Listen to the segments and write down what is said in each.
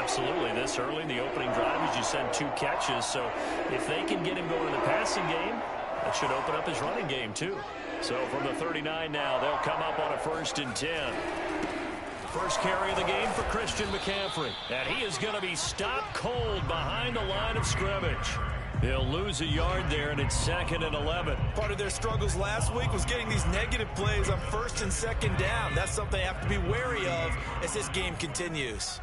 Absolutely. This early in the opening drive, as you said, 2 catches. So if they can get him going in the passing game, that should open up his running game, too. So from the 39 now, they'll come up on a 1st and 10. First carry of the game for Christian McCaffrey. And he is going to be stopped cold behind the line of scrimmage. They'll lose a yard there, and it's 2nd and 11. Part of their struggles last week was getting these negative plays on 1st and 2nd down. That's something they have to be wary of as this game continues.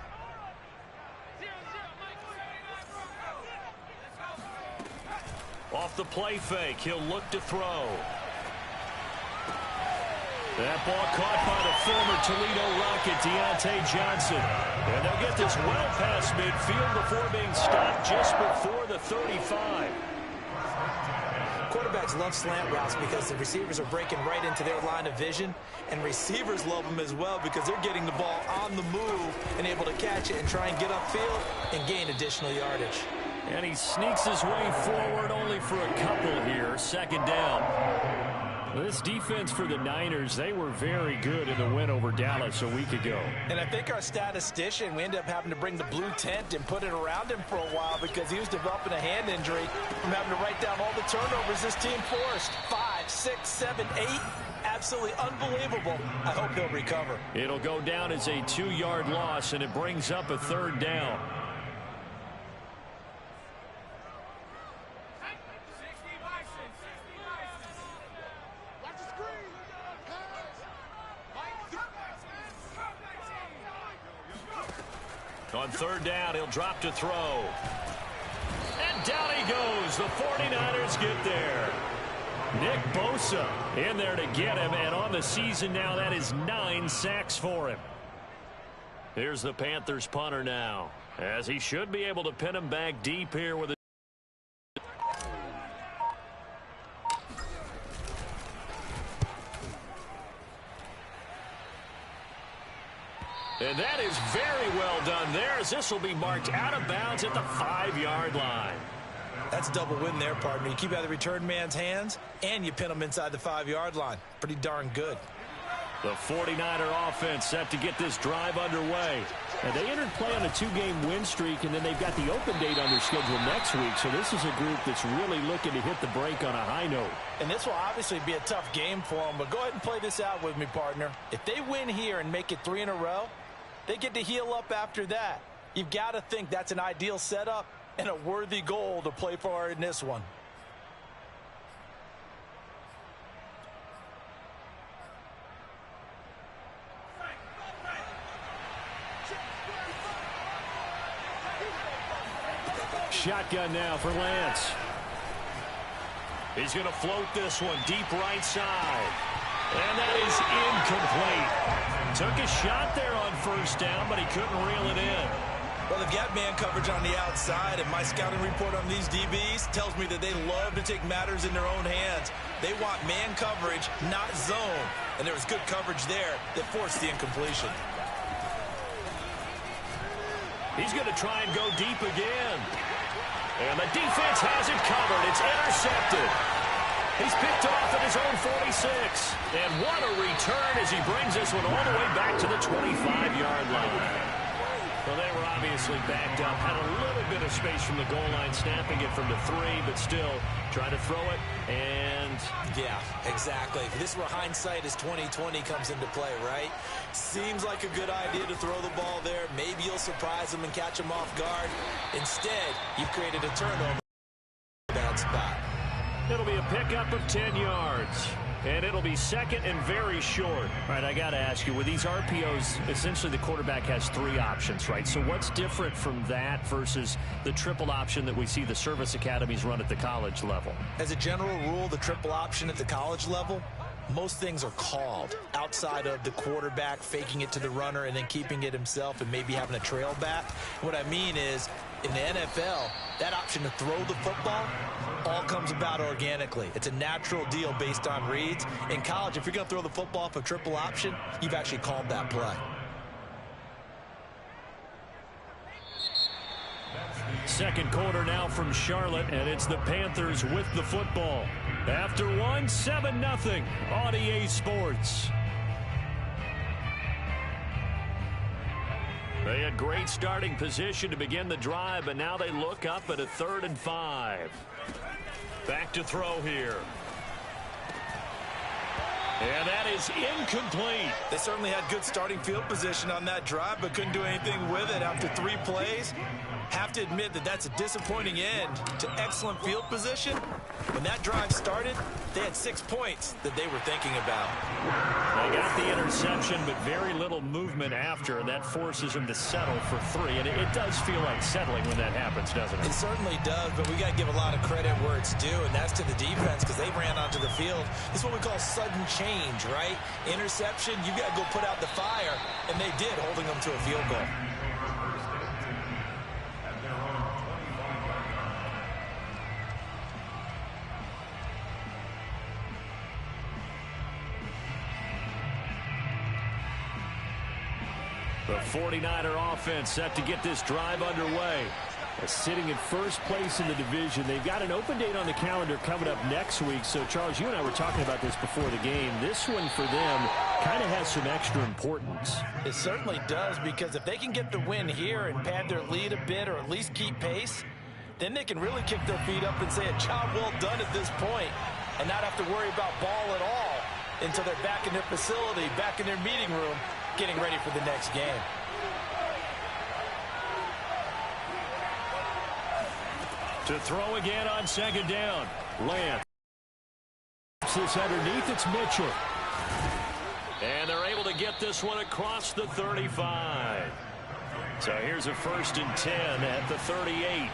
Off the play fake, he'll look to throw. That ball caught by the former Toledo Rocket, Deontay Johnson. And they'll get this well past midfield before being stopped just before the 35. Quarterbacks love slant routes because the receivers are breaking right into their line of vision, and receivers love them as well because they're getting the ball on the move and able to catch it and try and get upfield and gain additional yardage. And he sneaks his way forward only for a couple here. 2nd down. This defense for the Niners, they were very good in the win over Dallas a week ago. And I think our statistician, we ended up having to bring the blue tent and put it around him for a while because he was developing a hand injury from having to write down all the turnovers this team forced. 5, 6, 7, 8. Absolutely unbelievable. I hope he'll recover. It'll go down as a 2-yard loss, and it brings up a 3rd down. On 3rd down, he'll drop to throw. And down he goes. The 49ers get there. Nick Bosa in there to get him. And on the season now, that is 9 sacks for him. Here's the Panthers punter now, as he should be able to pin him back deep here with a and that is very well done there, as this will be marked out of bounds at the 5-yard line. That's a double win there, partner. You keep out of the return man's hands, and you pin him inside the 5-yard line. Pretty darn good. The 49er offense set to get this drive underway. And they entered play on a 2-game win streak, and then they've got the open date on their schedule next week. So this is a group that's really looking to hit the break on a high note. And this will obviously be a tough game for them, but go ahead and play this out with me, partner. If they win here and make it 3 in a row, they get to heal up after that. You've got to think that's an ideal setup and a worthy goal to play for in this one. Shotgun now for Lance. He's going to float this one deep right side. And that is incomplete. Took a shot there on 1st down, but he couldn't reel it in. Well, they've got man coverage on the outside, and my scouting report on these DBs tells me that they love to take matters in their own hands. They want man coverage, not zone. And there was good coverage there that forced the incompletion. He's going to try and go deep again. And the defense has it covered. It's intercepted. He's picked off at his own 46. And what a return as he brings this one all the way back to the 25-yard line. Well, they were obviously backed up, had a little bit of space from the goal line, snapping it from the 3, but still trying to throw it, and yeah, exactly. This is where hindsight is 20/20 comes into play, right? Seems like a good idea to throw the ball there. Maybe you'll surprise them and catch them off guard. Instead, you've created a turnover in that spot. It'll be a pickup of 10 yards. And it'll be 2nd and very short. All right, I got to ask you, with these RPOs, essentially the quarterback has 3 options, right? So what's different from that versus the triple option that we see the service academies run at the college level? As a general rule, the triple option at the college level, most things are called outside of the quarterback faking it to the runner and then keeping it himself and maybe having a trail back. What I mean is, in the NFL, that option to throw the football all comes about organically. It's a natural deal based on reads. In college, if you're going to throw the football for triple option, you've actually called that play. Second quarter now from Charlotte, and it's the Panthers with the football. After one, 7-0 on EA Sports. They had great starting position to begin the drive, but now they look up at a 3rd and 5. Back to throw here. And that is incomplete. They certainly had good starting field position on that drive, but couldn't do anything with it after 3 plays. Have to admit that that's a disappointing end to excellent field position. When that drive started, they had 6 points that they were thinking about. They got the interception, but very little movement after, and that forces them to settle for 3. And it does feel like settling when that happens, doesn't it? It certainly does, but we got to give a lot of credit where it's due, and that's to the defense because they ran onto the field. This is what we call sudden change, right? Interception, you got to go put out the fire, and they did, holding them to a field goal. The 49er offense set to get this drive underway. Sitting in first place in the division. They've got an open date on the calendar coming up next week. So, Charles, you and I were talking about this before the game. This one for them kind of has some extra importance. It certainly does, because if they can get the win here and pad their lead a bit or at least keep pace, then they can really kick their feet up and say a job well done at this point and not have to worry about ball at all until they're back in their facility, back in their meeting room, getting ready for the next game. To throw again on 2nd down. Lance. This underneath, it's Mitchell. And they're able to get this one across the 35. So here's a 1st and 10 at the 38.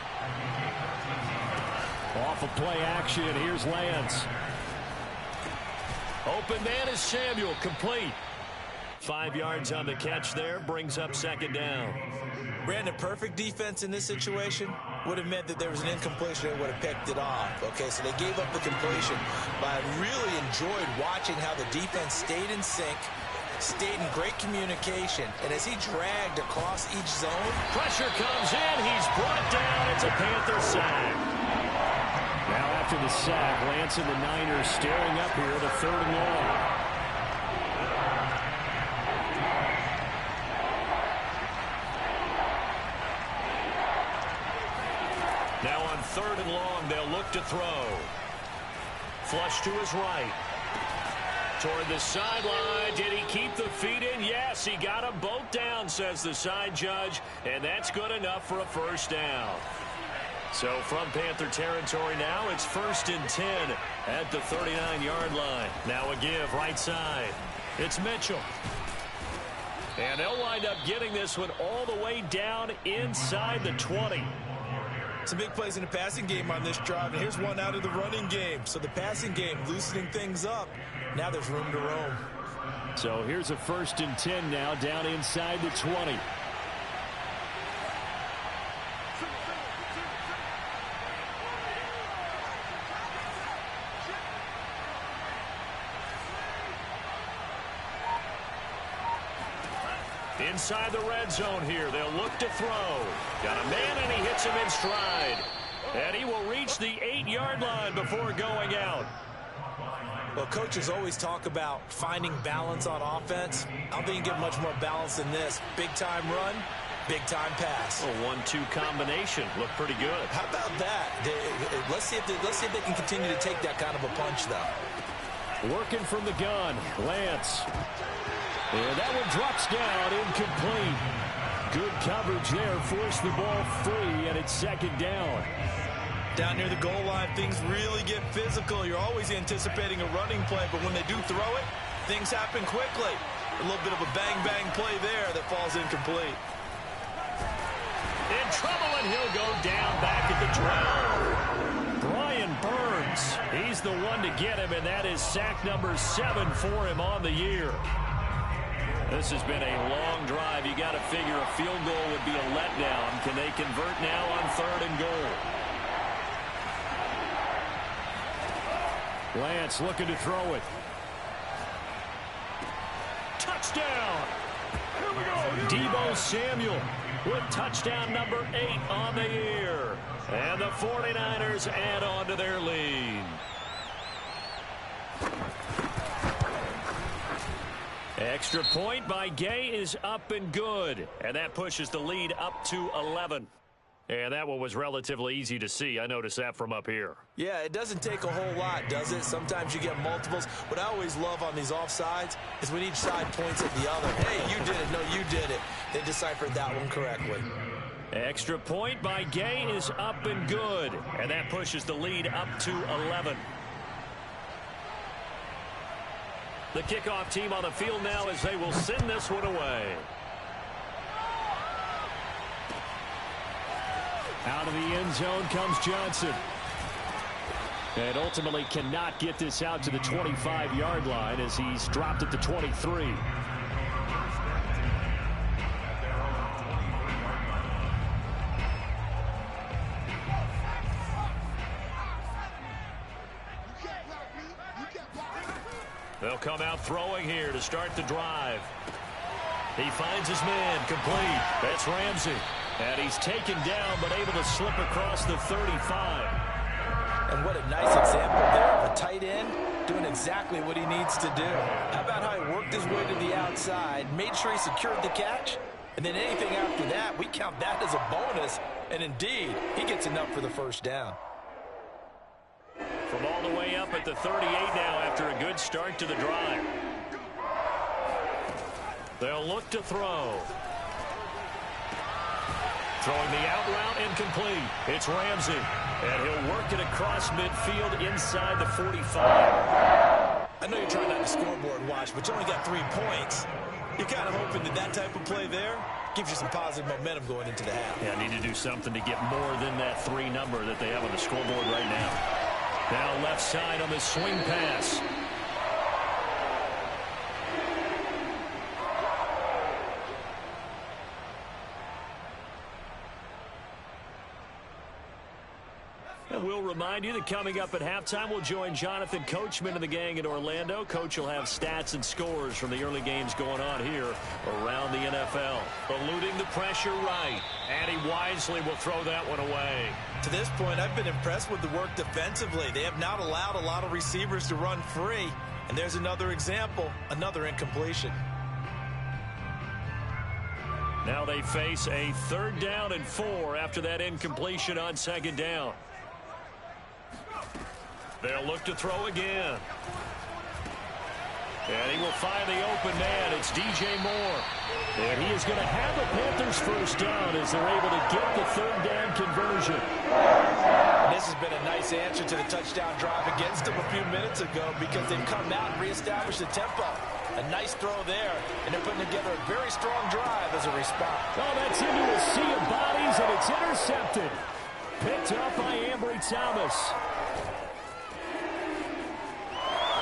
Off of play action, here's Lance. Open man is Samuel, complete. 5 yards on the catch there, brings up 2nd down. Brandon, perfect defense in this situation would have meant that there was an incompletion that would have picked it off. Okay, so they gave up the completion. But I really enjoyed watching how the defense stayed in sync, stayed in great communication, and as he dragged across each zone. Pressure comes in, he's brought down, it's a Panther sack. Now after the sack, Lance and the Niners staring up here at a 3rd and long. Now on 3rd and long, they'll look to throw. Flush to his right. Toward the sideline. Did he keep the feet in? Yes, he got them both down, says the side judge. And that's good enough for a 1st down. So from Panther territory now, it's 1st and 10 at the 39-yard line. Now a give right side. It's Mitchell. And they'll wind up getting this one all the way down inside the 20. Some big plays in the passing game on this drive, and here's one out of the running game. So the passing game loosening things up. Now there's room to roam. So here's a 1st and 10 now down inside the 20. Inside the red zone here. They'll look to throw. Got a man, and he hits him in stride. And he will reach the 8-yard line before going out. Well, coaches always talk about finding balance on offense. I don't think you get much more balance than this. Big-time run, big-time pass. A 1-2 combination. Looked pretty good. How about that? Let's see if they can continue to take that kind of a punch, though. Working from the gun, Lance. And that one drops down, incomplete. Good coverage there, forced the ball free, and it's 2nd down. Down near the goal line, things really get physical. You're always anticipating a running play, but when they do throw it, things happen quickly. A little bit of a bang-bang play there that falls incomplete. In trouble, and he'll go down back at the 12. Brian Burns, he's the one to get him, and that is sack number 7 for him on the year. This has been a long drive. You got to figure a field goal would be a letdown. Can they convert now on 3rd and goal? Lance looking to throw it. Touchdown! Here we go! Deebo Samuel with touchdown number 8 on the year. And the 49ers add on to their lead. Extra point by Gay is up and good. And that pushes the lead up to 11. And that one was relatively easy to see. I noticed that from up here. Yeah, it doesn't take a whole lot, does it? Sometimes you get multiples. What I always love on these offsides is when each side points at the other. Hey, you did it. No, you did it. They deciphered that one correctly. Extra point by Gay is up and good. And that pushes the lead up to 11. The kickoff team on the field now as they will send this one away. Out of the end zone comes Johnson. And ultimately cannot get this out to the 25-yard line as he's dropped at the 23. They'll come out throwing here to start the drive. He finds his man, complete. That's Ramsey. And he's taken down, but able to slip across the 35. And what a nice example there of a tight end doing exactly what he needs to do. How about how he worked his way to the outside, made sure he secured the catch, and then anything after that, we count that as a bonus. And indeed, he gets enough for the first down. From all the way up at the 38 now after a good start to the drive. They'll look to throw. Throwing the out route incomplete. It's Ramsey. And he'll work it across midfield inside the 45. I know you're trying not to scoreboard watch, but you only got 3 points. You're kind of hoping that that type of play there gives you some positive momentum going into the half. Yeah, need to do something to get more than that 3 number that they have on the scoreboard right now. Now left side on the swing pass. And we'll remind you that coming up at halftime, we'll join Jonathan Coachman and the gang in Orlando. Coach will have stats and scores from the early games going on here around the NFL. Eluding the pressure right. And he wisely will throw that one away. To this point, I've been impressed with the work defensively. They have not allowed a lot of receivers to run free. And there's another example, another incompletion. Now they face a 3rd down and 4 after that incompletion on 2nd down. They'll look to throw again. And he will find the open man. It's DJ Moore. And he is going to have the Panthers first down as they're able to get the 3rd down conversion. And this has been a nice answer to the touchdown drive against them a few minutes ago because they've come out and reestablished the tempo. A nice throw there, and they're putting together a very strong drive as a response. Oh, that's into a sea of bodies, and it's intercepted. Picked up by Ambry Thomas.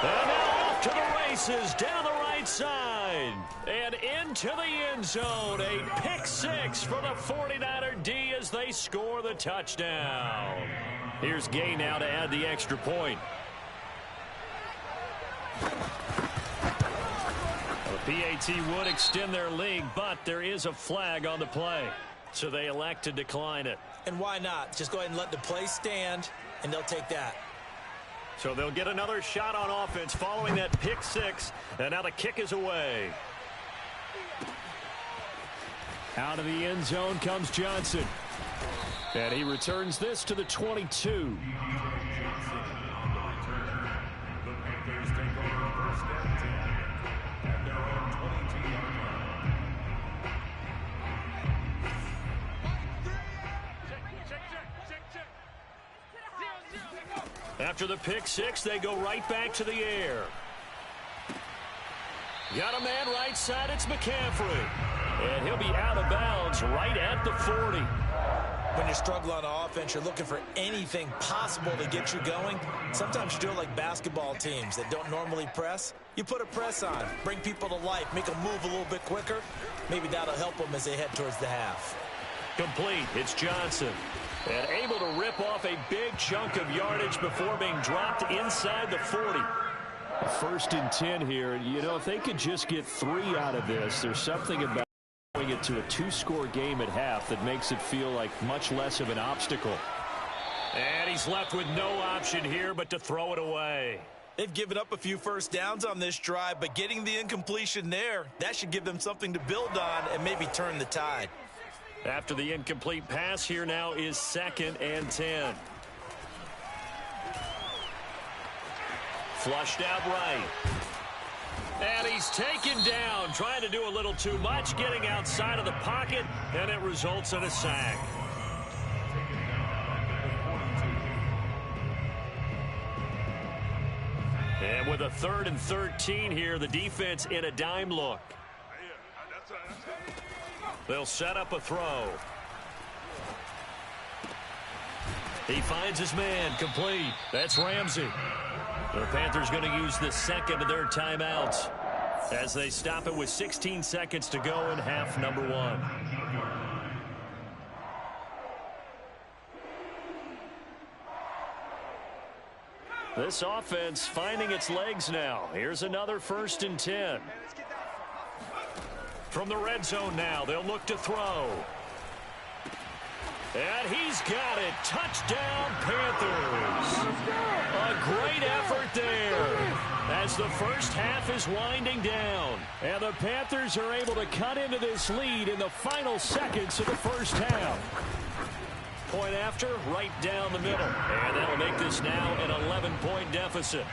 And now off to the races down the right side. And into the end zone. A pick 6 for the 49er D as they score the touchdown. Here's Gay now to add the extra point. The PAT would extend their lead, but there is a flag on the play. So they elect to decline it. And why not? Just go ahead and let the play stand, and they'll take that. So they'll get another shot on offense following that pick 6. And now the kick is away. Out of the end zone comes Johnson. And he returns this to the 22. After the pick 6, they go right back to the air. Got a man right side, it's McCaffrey. And he'll be out of bounds right at the 40. When you struggle on offense, you're looking for anything possible to get you going. Sometimes you do it like basketball teams that don't normally press. You put a press on, bring people to life, make them move a little bit quicker. Maybe that'll help them as they head towards the half. Complete, it's Johnson. And able to rip off a big chunk of yardage before being dropped inside the 40. 1st and 10 here. You know, if they could just get 3 out of this, there's something about going it to a 2-score game at half that makes it feel like much less of an obstacle. And he's left with no option here but to throw it away. They've given up a few first downs on this drive, but getting the incompletion there, that should give them something to build on and maybe turn the tide. After the incomplete pass, here now is 2nd and 10. Flushed out right. And he's taken down, trying to do a little too much, getting outside of the pocket, and it results in a sack. And with a 3rd and 13 here, the defense in a dime look. They'll set up a throw. He finds his man, complete. That's Ramsey. The Panthers going to use the second of their timeouts as they stop it with 16 seconds to go in half number 1. This offense finding its legs now. Here's another 1st and 10. From the red zone now, they'll look to throw. And he's got it. Touchdown, Panthers. A great effort there as the first half is winding down. And the Panthers are able to cut into this lead in the final seconds of the first half. Point after, right down the middle. And that'll make this now an 11-point deficit.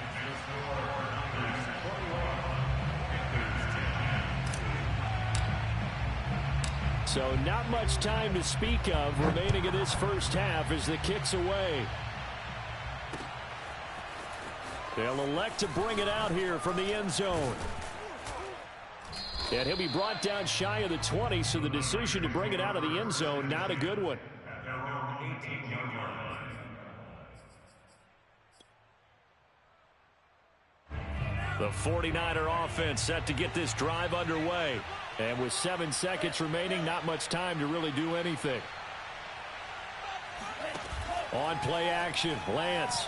So not much time to speak of remaining in this first half as the kick's away. They'll elect to bring it out here from the end zone. And he'll be brought down shy of the 20, so the decision to bring it out of the end zone, not a good one. The 49er offense set to get this drive underway. And with 7 seconds remaining, not much time to really do anything. On play action, Lance.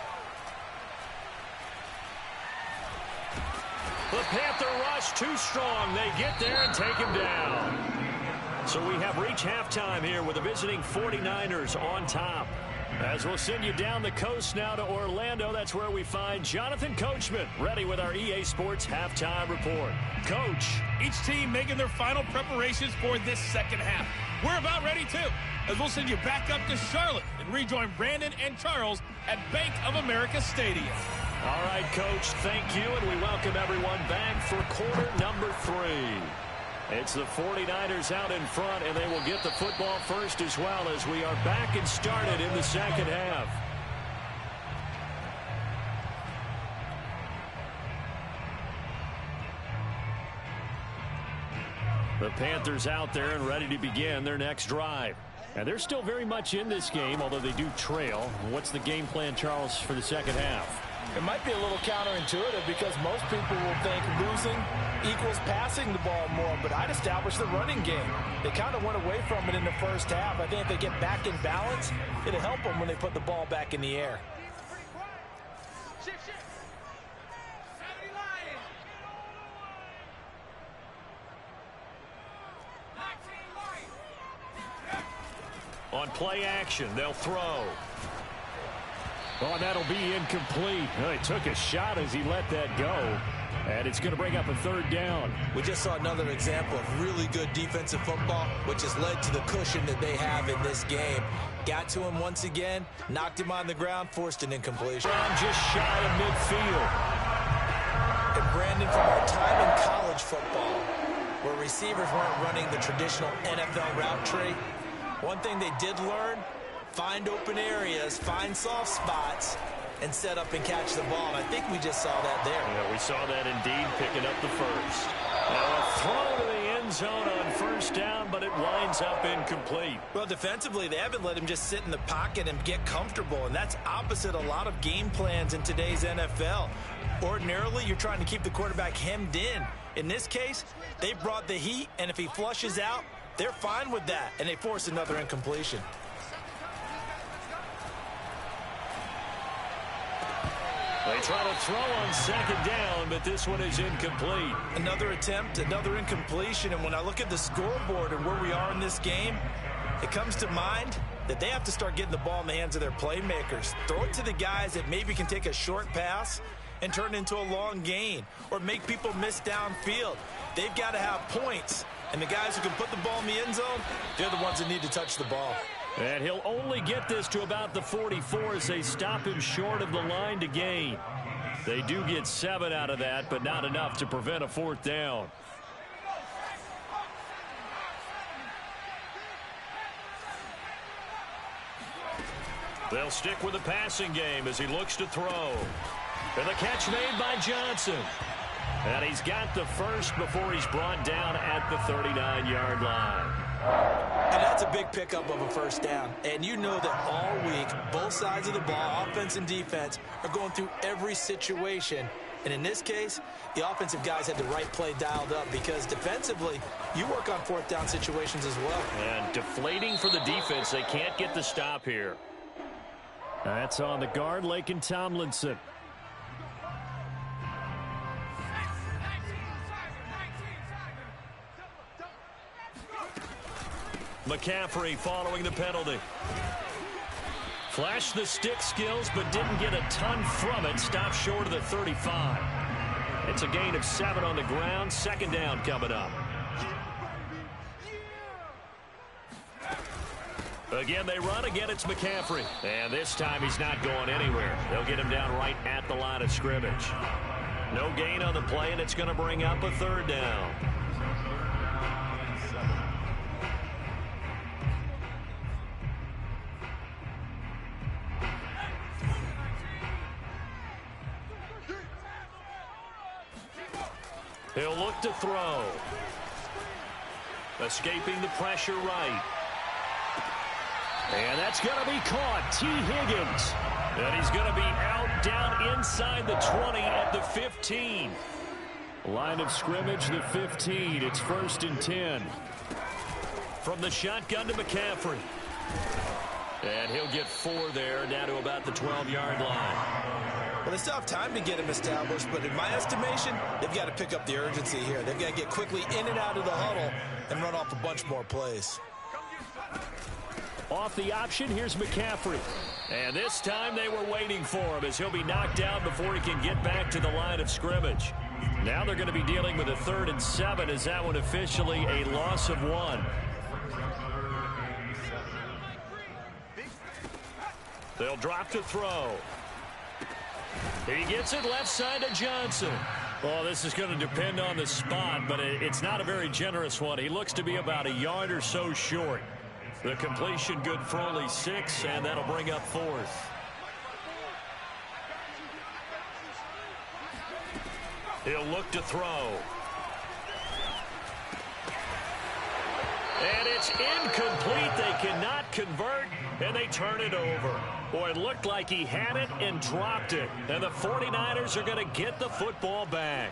The Panther rush too strong. They get there and take him down. So we have reached halftime here with the visiting 49ers on top. As we'll send you down the coast now to Orlando, that's where we find Jonathan Coachman ready with our EA Sports halftime report. Coach. Each team making their final preparations for this second half. We're about ready too, as we'll send you back up to Charlotte and rejoin Brandon and Charles at Bank of America Stadium. All right, Coach, thank you, and we welcome everyone back for quarter number 3. It's the 49ers out in front, and they will get the football first as well as we are back and started in the second half. The Panthers out there and ready to begin their next drive. And they're still very much in this game, although they do trail. What's the game plan, Charles, for the second half? It might be a little counterintuitive because most people will think losing equals passing the ball more, but I'd establish the running game. They kind of went away from it in the first half. I think if they get back in balance, it'll help them when they put the ball back in the air. On play action, they'll throw. Oh, that'll be incomplete. Well, he took a shot as he let that go. And it's going to bring up a 3rd down. We just saw another example of really good defensive football, which has led to the cushion that they have in this game. Got to him once again, knocked him on the ground, forced an incompletion. Just shy of midfield. And Brandon, from our time in college football, where receivers weren't running the traditional NFL route tree, one thing they did learn, find open areas, find soft spots, and set up and catch the ball. And I think we just saw that there. Yeah, we saw that indeed, picking up the first. Now a throw to the end zone on 1st down, but it winds up incomplete. Well, defensively, they haven't let him just sit in the pocket and get comfortable, and that's opposite a lot of game plans in today's NFL. Ordinarily, you're trying to keep the quarterback hemmed in. In this case, they brought the heat, and if he flushes out, they're fine with that, and they force another incompletion. They try to throw on 2nd down, but this one is incomplete. Another attempt, another incompletion, and when I look at the scoreboard and where we are in this game, it comes to mind that they have to start getting the ball in the hands of their playmakers. Throw it to the guys that maybe can take a short pass and turn it into a long gain or make people miss downfield. They've got to have points. And the guys who can put the ball in the end zone, they're the ones that need to touch the ball. And he'll only get this to about the 44 as they stop him short of the line to gain. They do get 7 out of that, but not enough to prevent a 4th down. They'll stick with the passing game as he looks to throw. And the catch made by Johnson. And he's got the first before he's brought down at the 39-yard line. And that's a big pickup of a first down. And you know that all week, both sides of the ball, offense and defense, are going through every situation. And in this case, the offensive guys had the right play dialed up because defensively, you work on 4th down situations as well. And deflating for the defense. They can't get the stop here. That's on the guard, Laken Tomlinson. McCaffrey following the penalty. Flashed the stick skills, but didn't get a ton from it. Stopped short of the 35. It's a gain of 7 on the ground. 2nd down coming up. Again, they run. Again, it's McCaffrey. And this time he's not going anywhere. They'll get him down right at the line of scrimmage. No gain on the play, and it's going to bring up a 3rd down. He'll look to throw. Escaping the pressure right. And that's going to be caught. T. Higgins. And he's going to be out down inside the 20 at the 15. Line of scrimmage, the 15. It's 1st and 10. From the shotgun to McCaffrey. And he'll get 4 there, down to about the 12-yard line. Well, they still have time to get him established, but in my estimation, they've got to pick up the urgency here. They've got to get quickly in and out of the huddle and run off a bunch more plays. Off the option, here's McCaffrey. And this time they were waiting for him as he'll be knocked down before he can get back to the line of scrimmage. Now they're going to be dealing with a 3rd and 7 as that one officially a loss of 1. They'll drop to throw. He gets it left side to Johnson. Well, this is going to depend on the spot, but it's not a very generous one. He looks to be about a yard or so short. The completion good for only 6, and that'll bring up 4th. He'll look to throw. And it's incomplete. They cannot convert, and they turn it over. Boy, it looked like he had it and dropped it. And the 49ers are going to get the football back.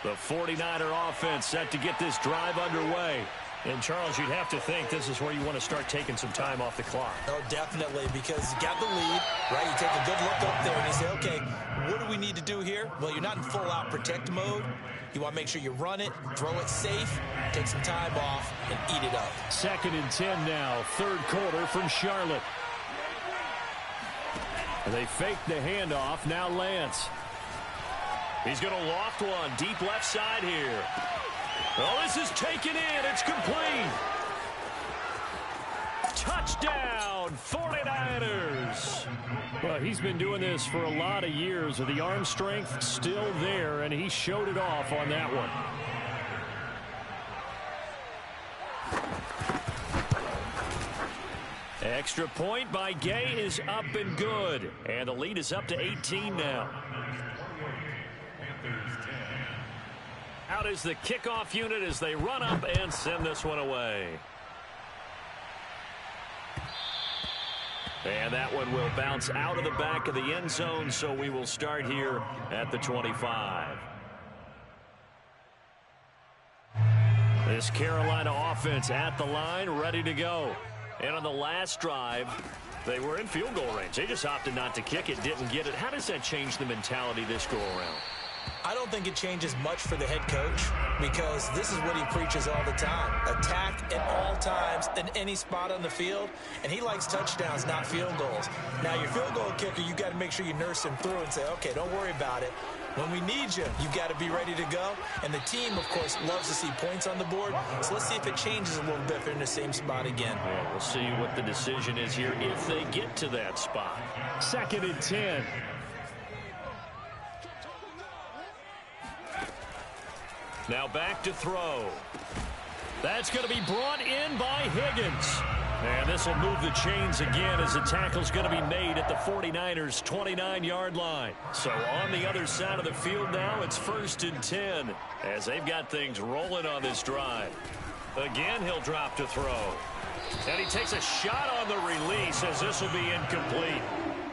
The 49er offense set to get this drive underway. And, Charles, you'd have to think this is where you want to start taking some time off the clock. Oh, definitely, because you got the lead, right? You take a good look up there and you say, okay, what do we need to do here? Well, you're not in full-out protect mode. You want to make sure you run it, throw it safe, take some time off, and eat it up. 2nd and 10 now, 3rd quarter from Charlotte. They fake the handoff. Now Lance. He's going to loft one deep left side here. Oh, this is taken in. It's complete. Touchdown, 49ers. Well, he's been doing this for a lot of years. The arm strength still there, and he showed it off on that one. Extra point by Gay is up and good. And the lead is up to 18 now. Out is the kickoff unit as they run up and send this one away. And that one will bounce out of the back of the end zone, so we will start here at the 25. This Carolina offense at the line, ready to go. And on the last drive, they were in field goal range. They just opted not to kick it, didn't get it. How does that change the mentality this go around? I don't think it changes much for the head coach because this is what he preaches all the time. Attack at all times in any spot on the field, and he likes touchdowns, not field goals. Now, your field goal kicker, you got to make sure you nurse him through and say, okay, don't worry about it. When we need you, you've got to be ready to go. And the team, of course, loves to see points on the board. So let's see if it changes a little bit if they're in the same spot again. Well, we'll see what the decision is here if they get to that spot. 2nd and 10. Now back to throw. That's going to be brought in by Higgins. And this will move the chains again as the tackle's going to be made at the 49ers' 29-yard line. So on the other side of the field now, it's 1st and 10 as they've got things rolling on this drive. Again, he'll drop to throw. And he takes a shot on the release as this will be incomplete.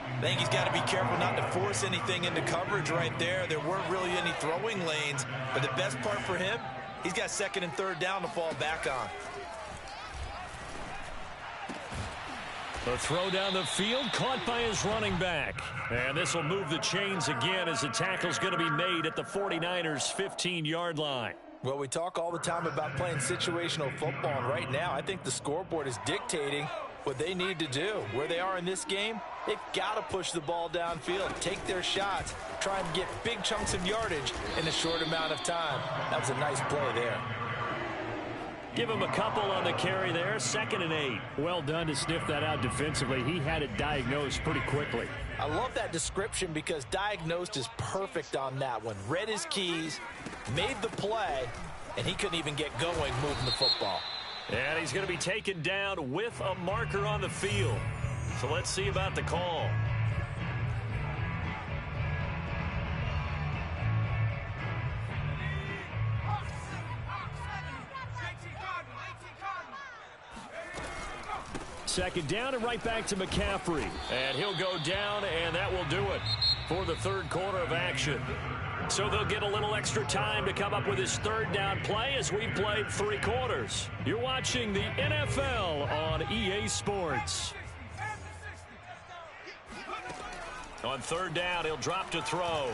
I think he's got to be careful not to force anything into coverage right there. There weren't really any throwing lanes. But the best part for him, he's got 2nd and 3rd down to fall back on. The throw down the field caught by his running back. And this will move the chains again as the tackle's going to be made at the 49ers' 15-yard line. Well, we talk all the time about playing situational football, and right now I think the scoreboard is dictating what they need to do. Where they are in this game, they've got to push the ball downfield, take their shots, try and get big chunks of yardage in a short amount of time. That was a nice play there. Give him a couple on the carry there. 2nd and 8. Well done to sniff that out defensively. He had it diagnosed pretty quickly. I love that description because diagnosed is perfect on that one. Read his keys, made the play, and he couldn't even get going moving the football. And he's going to be taken down with a marker on the field. So let's see about the call. Second down and right back to McCaffrey. And he'll go down, and that will do it for the 3rd quarter of action. So they'll get a little extra time to come up with his 3rd down play as we've played 3 quarters. You're watching the NFL on EA Sports. On 3rd down, he'll drop to throw.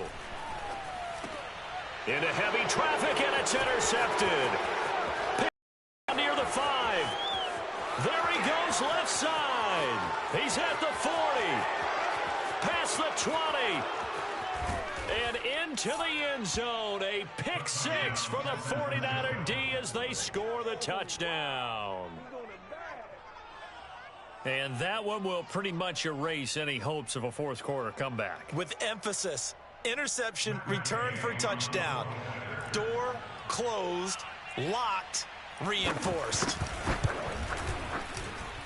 Into heavy traffic, and it's intercepted. Near the 5. There he goes left side. He's at the 40. Past the 20. And into the end zone. A pick 6 for the 49er D as they score the touchdown. And that one will pretty much erase any hopes of a 4th quarter comeback. With emphasis. Interception, return for touchdown. Door closed, locked, reinforced.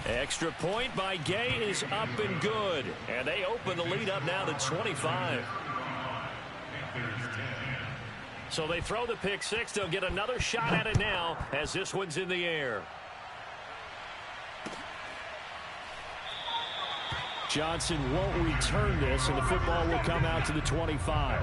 Extra point by Gay is up and good. And they open the lead up now to 25. So they throw the pick 6. They'll get another shot at it now as this one's in the air. Johnson won't return this, and the football will come out to the 25.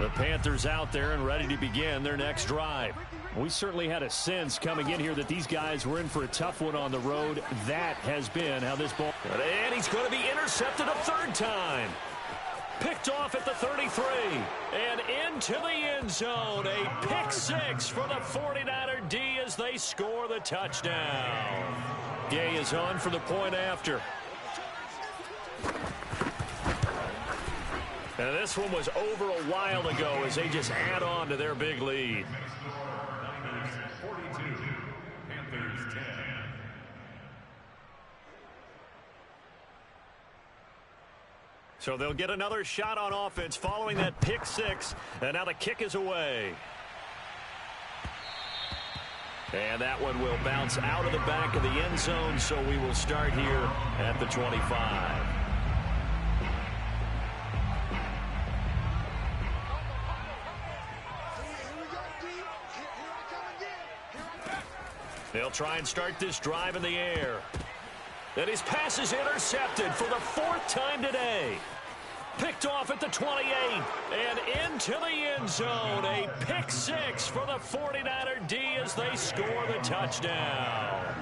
The Panthers out there and ready to begin their next drive. We certainly had a sense coming in here that these guys were in for a tough one on the road. That has been how this ball... And he's going to be intercepted a 3rd time. Picked off at the 33. And into the end zone. A pick 6 for the 49er D as they score the touchdown. Gay is on for the point after. And this one was over a while ago as they just add on to their big lead. Panthers 10. So they'll get another shot on offense following that pick 6. And now the kick is away. And that one will bounce out of the back of the end zone. So we will start here at the 25. They'll try and start this drive in the air. And his pass is intercepted for the 4th time today. Picked off at the 28. And into the end zone. A pick 6 for the 49er D as they score the touchdown.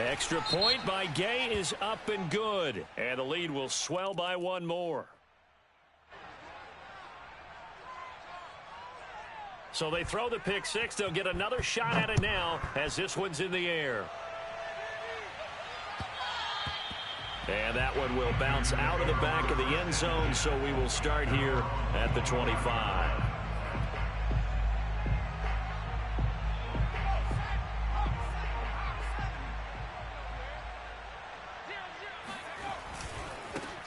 Extra point by Gay is up and good. And the lead will swell by one more. So they throw the pick six. They'll get another shot at it now as this one's in the air. And that one will bounce out of the back of the end zone, so we will start here at the 25.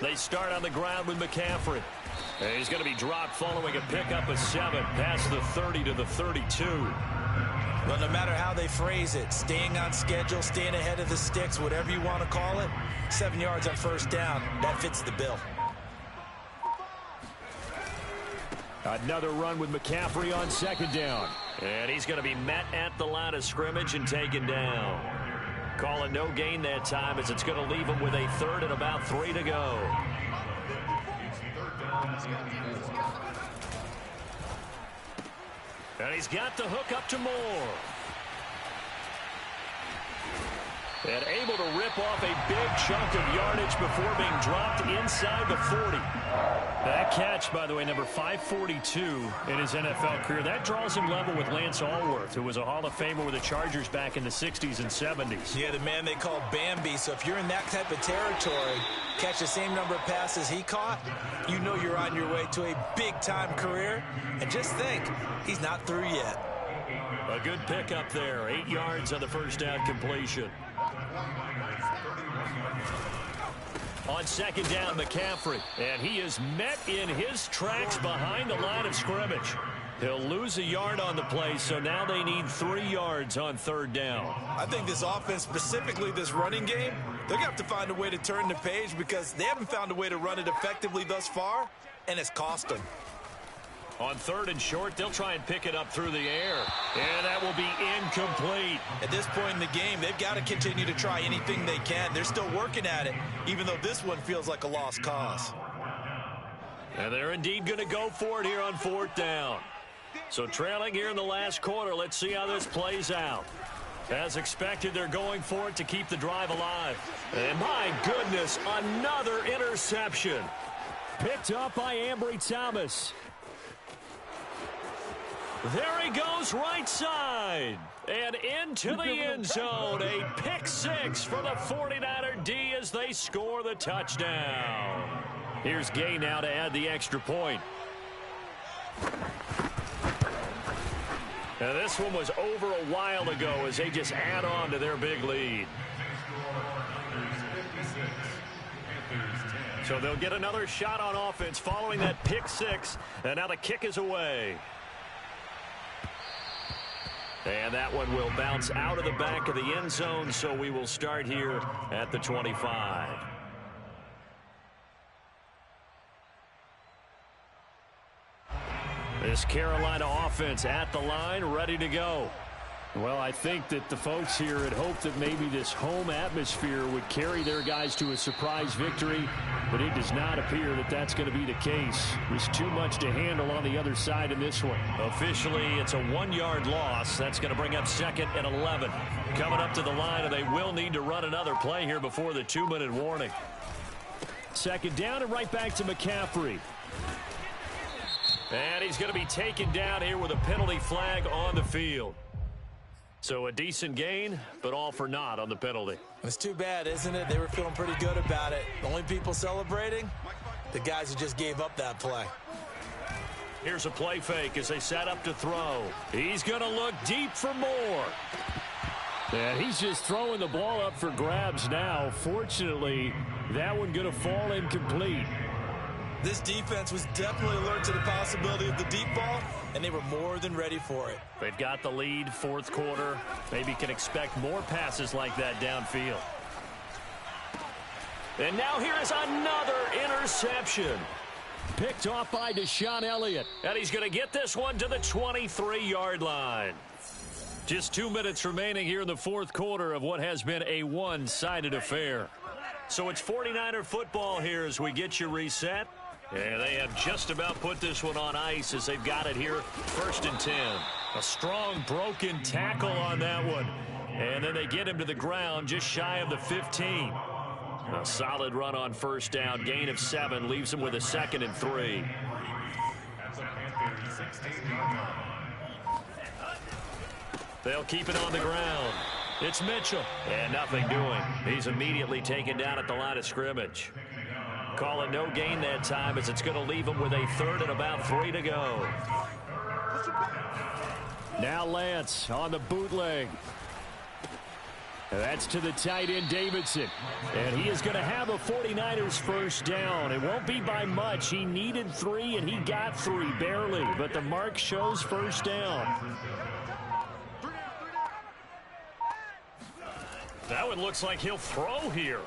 They start on the ground with McCaffrey. And he's going to be dropped following a pickup of 7 past the 30 to the 32. Well, no matter how they phrase it, staying on schedule, staying ahead of the sticks, whatever you want to call it, 7 yards on first down, that fits the bill. Another run with McCaffrey on second down. And he's going to be met at the line of scrimmage and taken down. Call it no gain that time as it's going to leave him with a third and about 3 to go. And he's got the hook up to Moore. And able to rip off a big chunk of yardage before being dropped inside the 40. That catch, by the way, number 542 in his NFL career. That draws him level with Lance Allworth, who was a Hall of Famer with the Chargers back in the 60s and 70s. Yeah, the man they call Bambi. So if you're in that type of territory, catch the same number of passes he caught, you know you're on your way to a big-time career. And just think, he's not through yet. A good pickup there. 8 yards on the first down completion. On second down, McCaffrey. And he is met in his tracks behind the line of scrimmage. He'll lose a yard on the play, so now they need 3 yards on third down. I think this offense, specifically this running game, they're going to have to find a way to turn the page because they haven't found a way to run it effectively thus far, and it's cost them. On third and short, they'll try and pick it up through the air. And that will be incomplete. At this point in the game, they've got to continue to try anything they can. They're still working at it, even though this one feels like a lost cause. And they're indeed going to go for it here on fourth down. So trailing here in the last quarter, let's see how this plays out. As expected, they're going for it to keep the drive alive. And my goodness, another interception. Picked up by Ambry Thomas. There he goes right side. And into the end zone. A pick six for the 49er D as they score the touchdown. Here's Gay now to add the extra point. Now this one was over a while ago as they just add on to their big lead. So they'll get another shot on offense following that pick six. And now the kick is away. And that one will bounce out of the back of the end zone, so we will start here at the 25. This Carolina offense at the line, ready to go. Well, I think that the folks here had hoped that maybe this home atmosphere would carry their guys to a surprise victory, but it does not appear that that's going to be the case. There's too much to handle on the other side in this one. Officially, it's a 1-yard loss. That's going to bring up second and 11. Coming up to the line, and they will need to run another play here before the 2-minute warning. Second down and right back to McCaffrey. And he's going to be taken down here with a penalty flag on the field. So a decent gain, but all for naught on the penalty. It's too bad, isn't it? They were feeling pretty good about it. The only people celebrating, the guys who just gave up that play. Here's a play fake as they set up to throw. He's going to look deep for Moore. And he's just throwing the ball up for grabs now. Fortunately, that one going to fall incomplete. This defense was definitely alert to the possibility of the deep ball, and they were more than ready for it. They've got the lead, fourth quarter. Maybe can expect more passes like that downfield. And now here is another interception. Picked off by Deshaun Elliott. And he's going to get this one to the 23-yard line. Just 2 minutes remaining here in the fourth quarter of what has been a one-sided affair. So it's 49er football here as we get you reset. And they have just about put this one on ice as they've got it here, 1st and 10. A strong broken tackle on that one. And then they get him to the ground just shy of the 15. A solid run on first down. Gain of 7 leaves him with a 2nd and 3. They'll keep it on the ground. It's Mitchell. And nothing doing. He's immediately taken down at the line of scrimmage. Call it no gain that time as it's going to leave him with a 3rd and about 3 to go. Now Lance on the bootleg. That's to the tight end, Davidson. And he is going to have a 49ers first down. It won't be by much. He needed 3, and he got 3, barely. But the mark shows first down. That one looks like he'll throw here.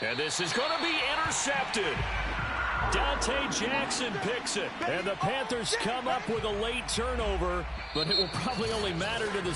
And this is going to be intercepted. Dante Jackson picks it. And the Panthers come up with a late turnover, but it will probably only matter to the